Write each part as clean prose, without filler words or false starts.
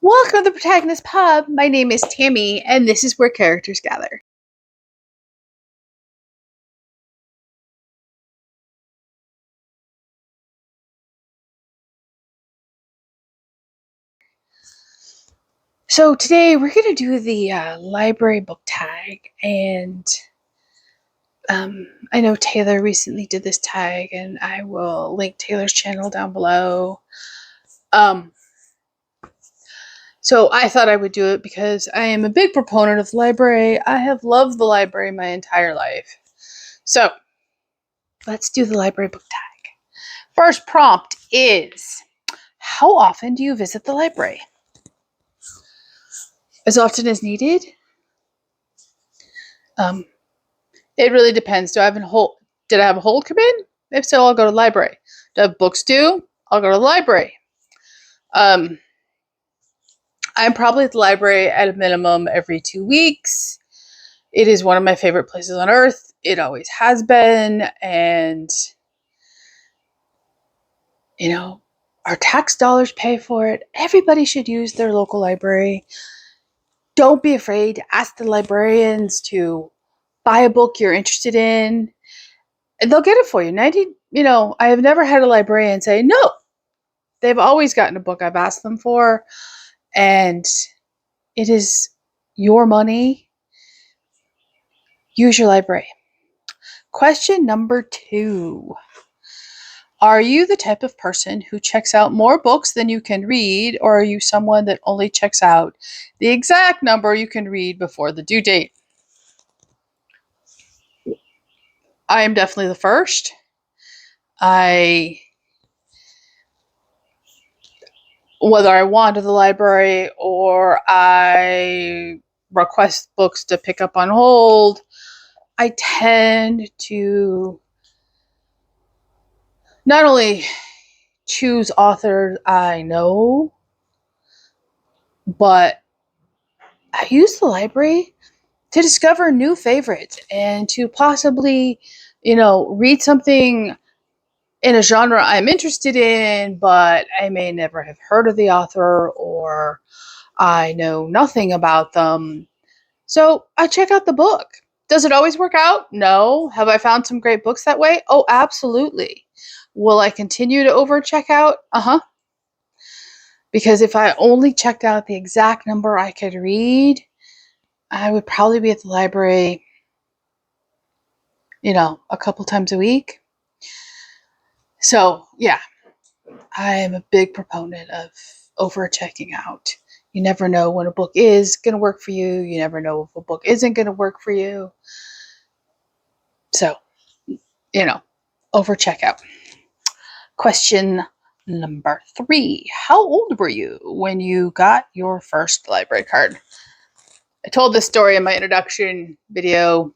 Welcome to the Protagonist Pub. My name is Tammy, and this is where characters gather. So today we're going to do the library book tag, and I know Taylor recently did this tag, and I will link Taylor's channel down below. So I thought I would do it because I am a big proponent of the library. I have loved the library my entire life. So let's do the library book tag. First prompt is, how often do you visit the library? As often as needed? It really depends. Did I have a hold come in? If so, I'll go to the library. Do I have books due? I'll go to the library. I'm probably at the library at a minimum every 2 weeks. It is one of my favorite places on earth. It always has been. And, our tax dollars pay for it. Everybody should use their local library. Don't be afraid to ask the librarians to buy a book you're interested in, and they'll get it for you. I have never had a librarian say no. They've always gotten a book I've asked them for, and it is your money. Use your library. Question number 2. Are you the type of person who checks out more books than you can read, or are you someone that only checks out the exact number you can read before the due date? I am definitely the first. Whether I wander the library or I request books to pick up on hold, I tend to not only choose authors I know, but I use the library to discover new favorites and to possibly, read something in a genre I'm interested in, but I may never have heard of the author or I know nothing about them. So I check out the book. Does it always work out? No. Have I found some great books that way? Oh, absolutely. Will I continue to over check out? Because if I only checked out the exact number I could read, I would probably be at the library, a couple times a week. So, yeah, I am a big proponent of over checking out. You never know when a book is going to work for you. You never know if a book isn't going to work for you. So, over checkout. Question number 3. How old were you when you got your first library card? I told this story in my introduction video.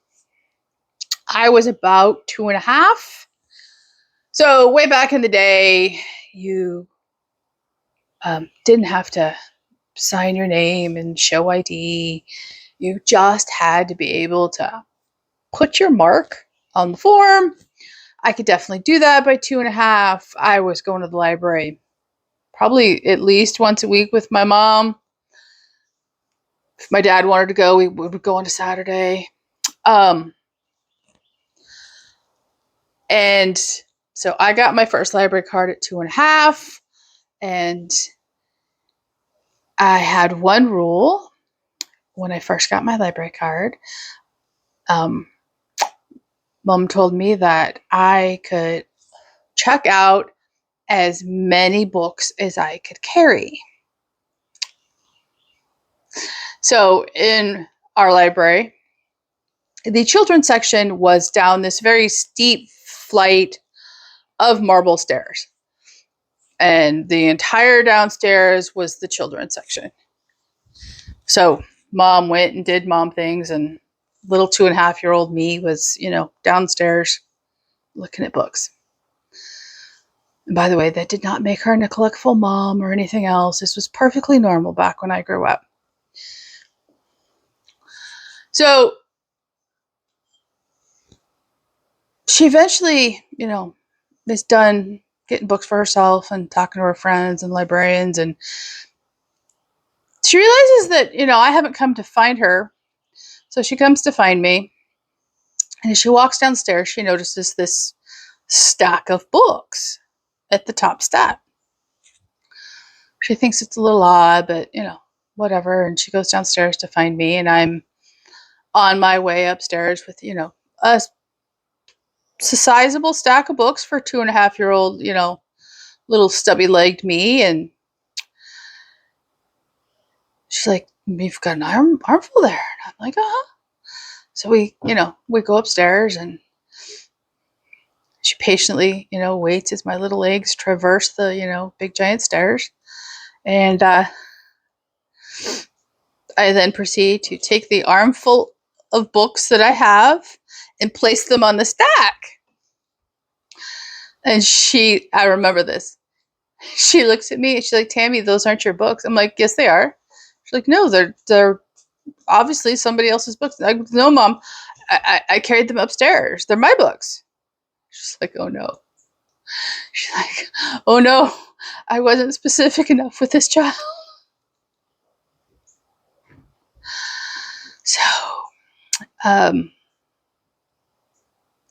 I was about 2.5. So way back in the day, you didn't have to sign your name and show ID. You just had to be able to put your mark on the form. I could definitely do that by 2.5. I was going to the library probably at least once a week with my mom. If my dad wanted to go, we would go on a Saturday. And so I got my first library card at 2.5. And I had one rule when I first got my library card. Mom told me that I could check out as many books as I could carry. So in our library, the children's section was down this very steep flight of marble stairs. And the entire downstairs was the children's section. So mom went and did mom things, and little 2.5-year-old me was, downstairs looking at books. And by the way, that did not make her a neglectful mom or anything else. This was perfectly normal back when I grew up. So she eventually, is done getting books for herself and talking to her friends and librarians. And she realizes that, I haven't come to find her. So she comes to find me. And as she walks downstairs, she notices this stack of books at the top step. She thinks it's a little odd, but, whatever. And she goes downstairs to find me. And I'm on my way upstairs with, a sizable stack of books for 2.5-year-old, little stubby-legged me. And she's like, "You've got an armful there." And I'm like, "Uh-huh." So we go upstairs, and she patiently, waits as my little legs traverse the, big giant stairs. And I then proceed to take the armful of books that I have and place them on the stack. And I remember this. She looks at me and she's like, "Tammy, those aren't your books." I'm like, "Yes, they are." She's like, "No, they're obviously somebody else's books." I'm like, "No, Mom, I carried them upstairs. They're my books." She's like, "Oh no." She's like, "Oh no, I wasn't specific enough with this child." So,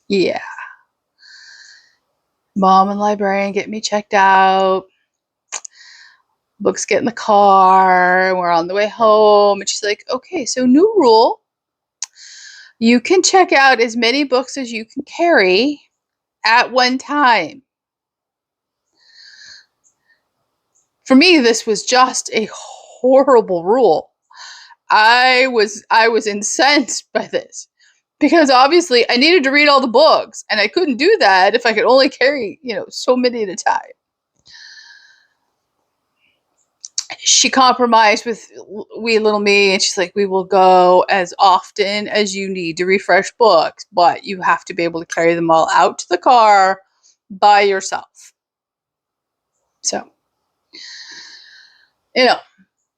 yeah. Mom and librarian get me checked out. Books get in the car. We're on the way home. And she's like, "Okay, so new rule. You can check out as many books as you can carry at one time." For me, this was just a horrible rule. I was incensed by this because obviously I needed to read all the books, and I couldn't do that if I could only carry, so many at a time. She compromised with wee little me, and she's like, "We will go as often as you need to refresh books, but you have to be able to carry them all out to the car by yourself." So,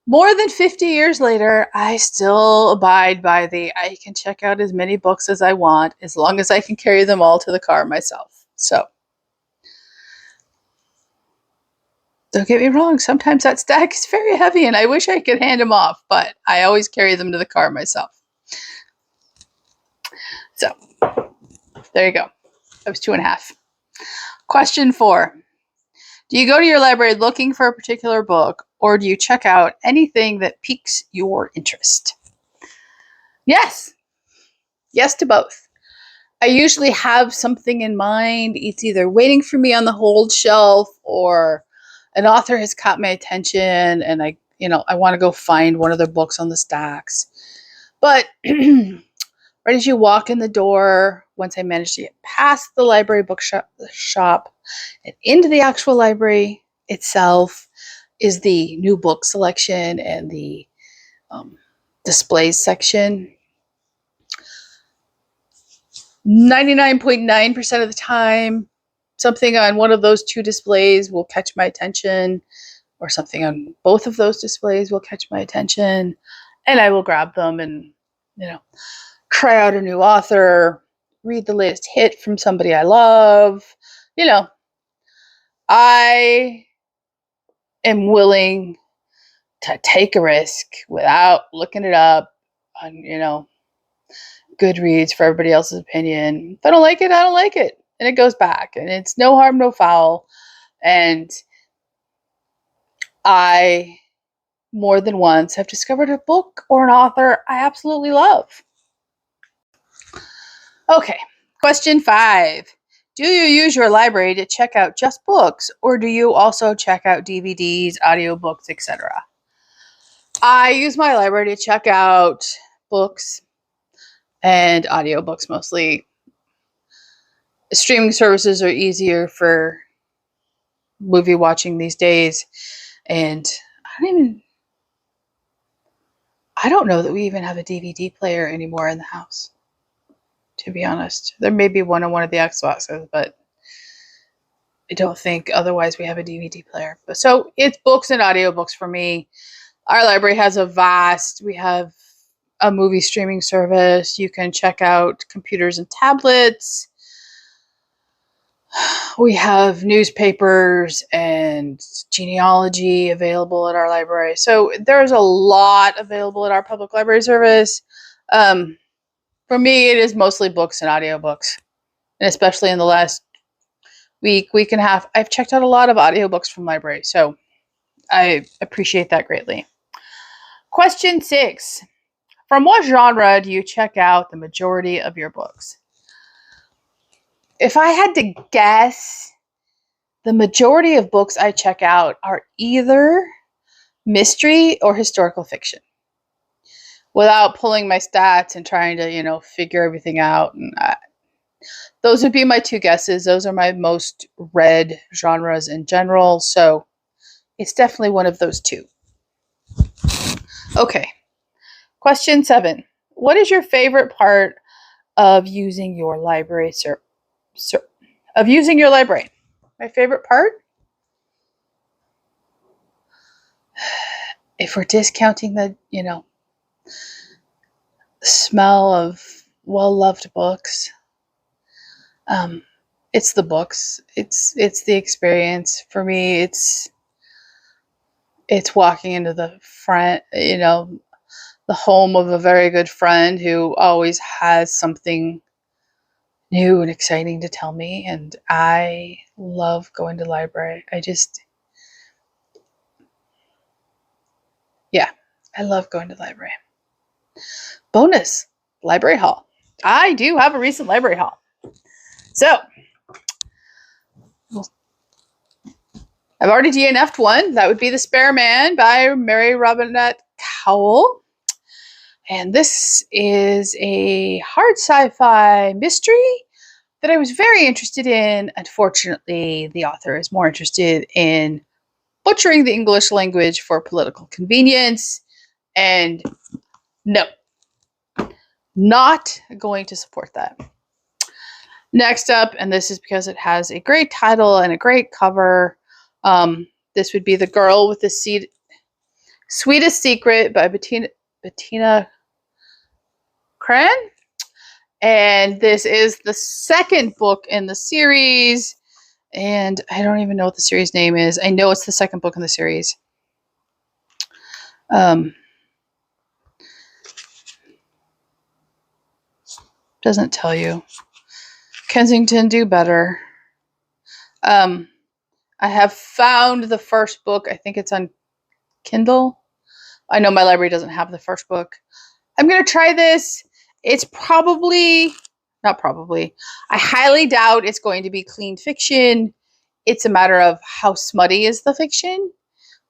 more than 50 years later, I still abide by I can check out as many books as I want, as long as I can carry them all to the car myself. So, don't get me wrong, sometimes that stack is very heavy and I wish I could hand them off, but I always carry them to the car myself. So, there you go. That was 2.5. Question 4. Do you go to your library looking for a particular book, or do you check out anything that piques your interest? Yes. Yes to both. I usually have something in mind. It's either waiting for me on the hold shelf, or an author has caught my attention and I want to go find one of their books on the stacks. But right as you walk in the door, once I manage to get past the library bookshop and into the actual library itself, is the new book selection and the displays section. 99.9% of the time, something on one of those two displays will catch my attention, or something on both of those displays will catch my attention, and I will grab them and, try out a new author, read the latest hit from somebody I love. I am willing to take a risk without looking it up on, Goodreads for everybody else's opinion. If I don't like it, I don't like it. And it goes back. And it's no harm, no foul. And I, more than once, have discovered a book or an author I absolutely love. Okay, question 5. Do you use your library to check out just books, or do you also check out DVDs, audiobooks, etc.? I use my library to check out books and audiobooks mostly. Streaming services are easier for movie watching these days, and I don't know that we even have a DVD player anymore in the house, to be honest. There may be one on one of the Xboxes, but I don't think otherwise we have a DVD player. But so it's books and audiobooks for me. Our library has we have a movie streaming service. You can check out computers and tablets. We have newspapers and genealogy available at our library. So there's a lot available at our public library service. For me, it is mostly books and audiobooks. And especially in the last week and a half, I've checked out a lot of audiobooks from library. So I appreciate that greatly. Question 6. From what genre do you check out the majority of your books? If I had to guess, the majority of books I check out are either mystery or historical fiction. Without pulling my stats and trying to, figure everything out. And those would be my two guesses. Those are my most read genres in general. So it's definitely one of those two. Okay. Question 7. What is your favorite part of using your library, My favorite part? If we're discounting the, smell of well-loved books, it's the books. It's the experience. For me, it's walking into the front, the home of a very good friend who always has something new and exciting to tell me, and I love going to the library. I love going to the library. Bonus, library haul. I do have a recent library haul. So, I've already DNF'd one. That would be The Spare Man by Mary Robinette Kowal. And this is a hard sci-fi mystery that I was very interested in. Unfortunately, the author is more interested in butchering the English language for political convenience. And no, not going to support that. Next up, and this is because it has a great title and a great cover, this would be The Girl with the Sweetest Secret by Bettina Cran. And this is the second book in the series. And I don't even know what the series name is. I know it's the second book in the series. Doesn't tell you. Kensington, do better. I have found the first book. I think it's on Kindle. I know my library doesn't have the first book. I'm going to try this. It's not probably. I highly doubt it's going to be clean fiction. It's a matter of how smutty is the fiction.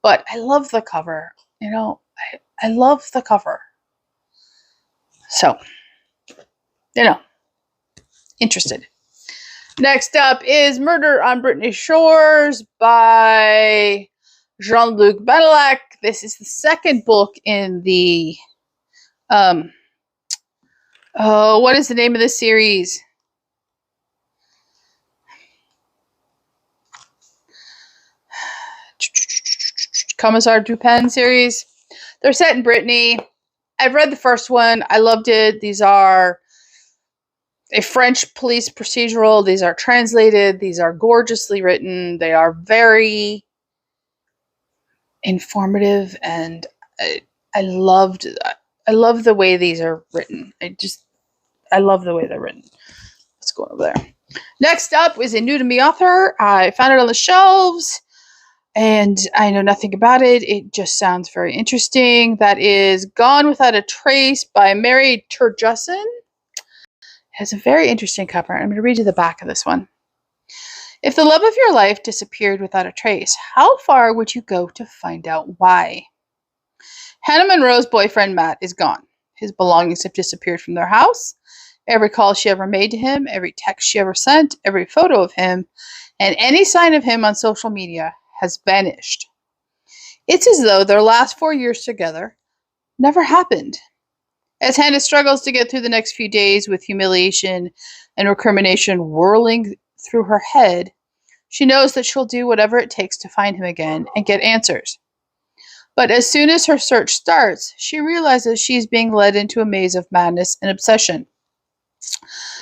But I love the cover. I love the cover. So, interested. Next up is Murder on Brittany Shores by Jean-Luc Benelak. This is the second book in the, what is the name of this series? Commissar Dupin series. They're set in Brittany. I've read the first one. I loved it. These are a French police procedural. These are translated. These are gorgeously written. They are very informative, and I love the way these are written. I love the way they're written. Let's go over there. Next up is a new to me author. I found it on the shelves, and I know nothing about it. It just sounds very interesting. That is Gone Without a Trace by Mary Turgeson. It has a very interesting cover. I'm going to read you the back of this one. If the love of your life disappeared without a trace, how far would you go to find out why? Hannah Monroe's boyfriend, Matt, is gone. His belongings have disappeared from their house. Every call she ever made to him, every text she ever sent, every photo of him, and any sign of him on social media has vanished. It's as though their last 4 years together never happened. As Hannah struggles to get through the next few days with humiliation and recrimination whirling through her head, she knows that she'll do whatever it takes to find him again and get answers. But as soon as her search starts, she realizes she's being led into a maze of madness and obsession.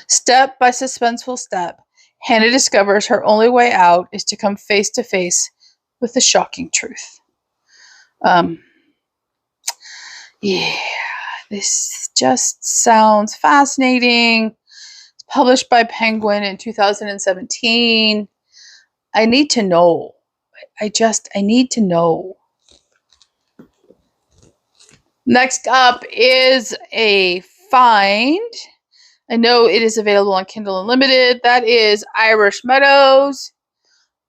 Step by suspenseful step, Hannah discovers her only way out is to come face to face with the shocking truth. Yeah, this just sounds fascinating. It's published by Penguin in 2017. I need to know. I need to know. Next up is a find. I know it is available on Kindle Unlimited. That is Irish Meadows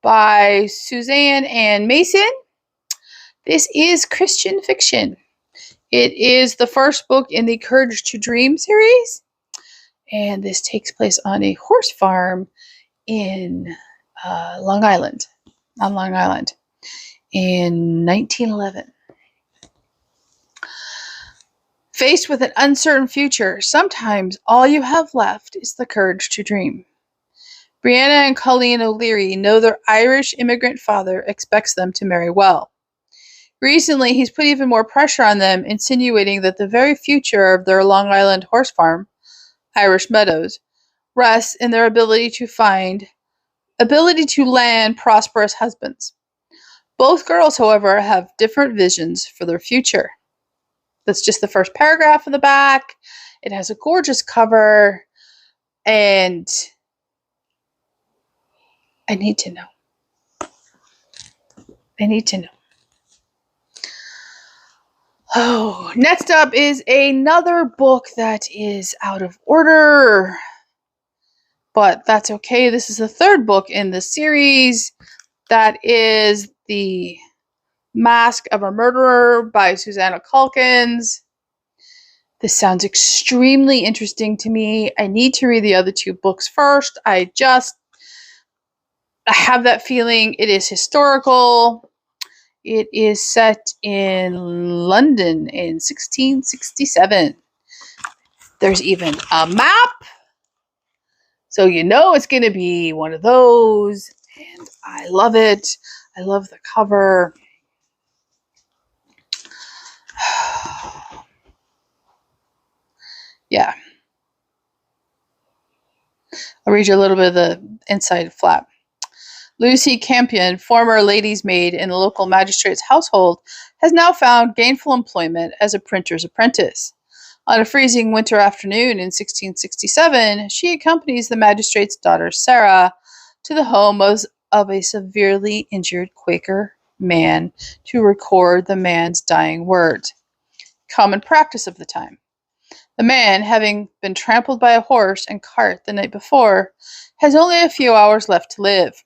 by Suzanne Ann Mason. This is Christian fiction. It is the first book in the Courage to Dream series. And this takes place on a horse farm in Long Island, in 1911. Faced with an uncertain future, sometimes all you have left is the courage to dream. Brianna and Colleen O'Leary know their Irish immigrant father expects them to marry well. Recently, he's put even more pressure on them, insinuating that the very future of their Long Island horse farm, Irish Meadows, rests in their ability to land prosperous husbands. Both girls, however, have different visions for their future. That's just the first paragraph in the back. It has a gorgeous cover, and I need to know. Oh, next up is another book that is out of order, but that's okay. This is the third book in the series. That is The Mask of a Murderer by Susanna Calkins. This sounds extremely interesting to me. I need to read the other two books first. I have that feeling. It is historical. It is set in London in 1667. There's even a map. So you know it's going to be one of those. And I love it. I love the cover. Yeah. I'll read you a little bit of the inside flap. Lucy Campion, former lady's maid in the local magistrate's household, has now found gainful employment as a printer's apprentice. On a freezing winter afternoon in 1667, she accompanies the magistrate's daughter, Sarah, to the home of a severely injured Quaker man to record the man's dying words. Common practice of the time. The man, having been trampled by a horse and cart the night before, has only a few hours left to live.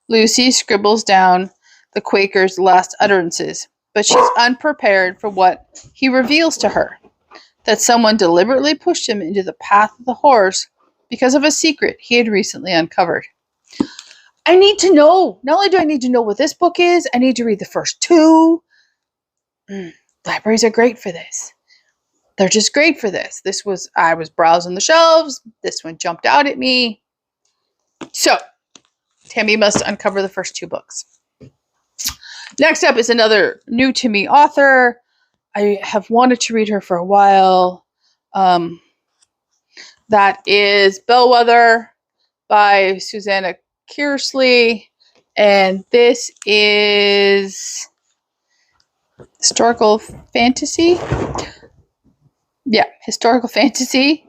Lucy scribbles down the Quaker's last utterances, but she's unprepared for what he reveals to her, that someone deliberately pushed him into the path of the horse because of a secret he had recently uncovered. I need to know. Not only do I need to know what this book is, I need to read the first two. Libraries are great for this. They're just great for this. I was browsing the shelves. This one jumped out at me. So, Tammy must uncover the first two books. Next up is another new to me author. I have wanted to read her for a while. That is Bellwether by Susanna Kearsley. And this is historical fantasy. Yeah, historical fantasy.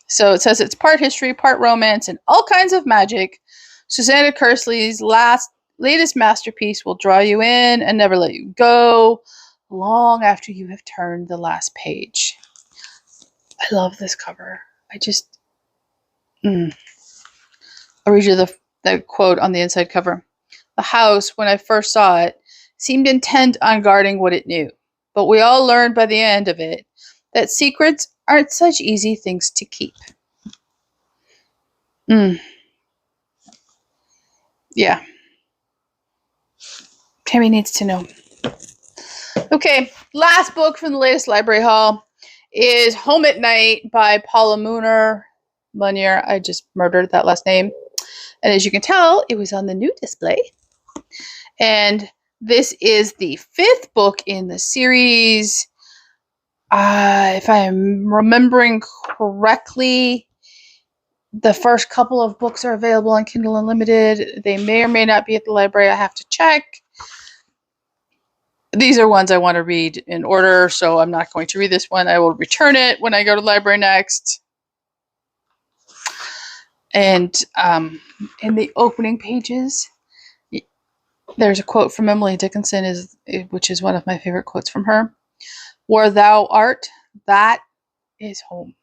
So it says it's part history, part romance, and all kinds of magic. Susanna Kearsley's latest masterpiece will draw you in and never let you go long after you have turned the last page. I love this cover. I'll read you the quote on the inside cover. The house, when I first saw it, seemed intent on guarding what it knew. But we all learned by the end of it that secrets aren't such easy things to keep. Yeah. Tammy needs to know. Okay, last book from the latest library haul is Home at Night by Paula Munier. I just murdered that last name. And as you can tell, it was on the new display. And this is the fifth book in the series. If I am remembering correctly, The first couple of books are available on Kindle Unlimited. They may or may not be at the library. I have to check. These are ones I want to read in order, so I'm not going to read this one. I will return it when I go to the library next. And in the opening pages, there's a quote from Emily Dickinson, which is one of my favorite quotes from her. "Where thou art, that is home."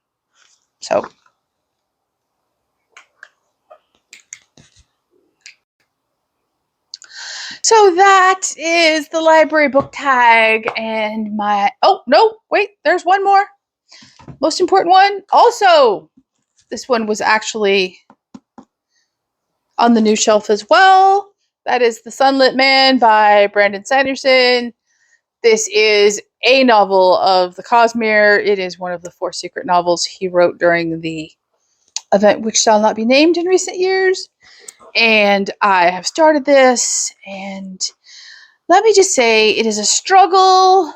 So that is the library book tag and my... Oh, no, wait, there's one more. Most important one. Also, this one was actually on the new shelf as well. That is The Sunlit Man by Brandon Sanderson. This is a novel of the Cosmere. It is one of the 4 secret novels he wrote during the event which shall not be named in recent years. And I have started this, and let me just say, it is a struggle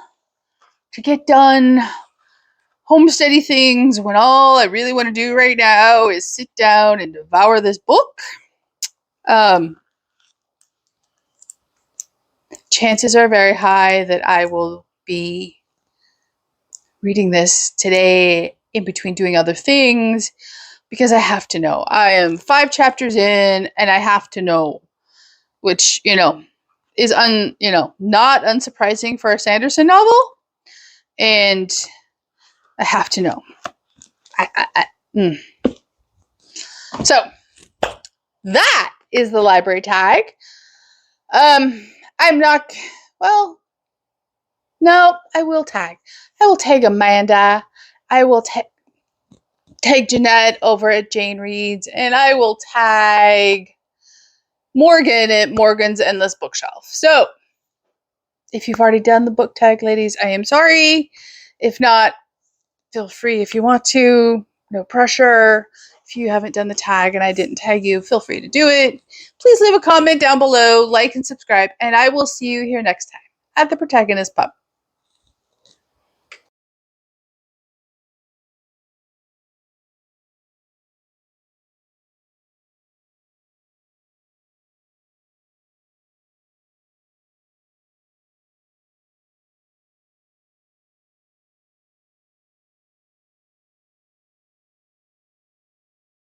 to get done homesteady things when all I really want to do right now is sit down and devour this book. Chances are very high that I will be reading this today in between doing other things, because I have to know. I am 5 chapters in, and I have to know, which, is not unsurprising for a Sanderson novel. And I have to know. So that is the library tag. I'm not, well, no, I will tag. I will tag Amanda. I will tag Jeanette over at Jane Reads, and I will tag Morgan at Morgan's Endless Bookshelf. So if you've already done the book tag, ladies, I am sorry. If not, feel free if you want to. No pressure. If you haven't done the tag and I didn't tag you, feel free to do it. Please leave a comment down below, like and subscribe, and I will see you here next time at the Protagonist Pub.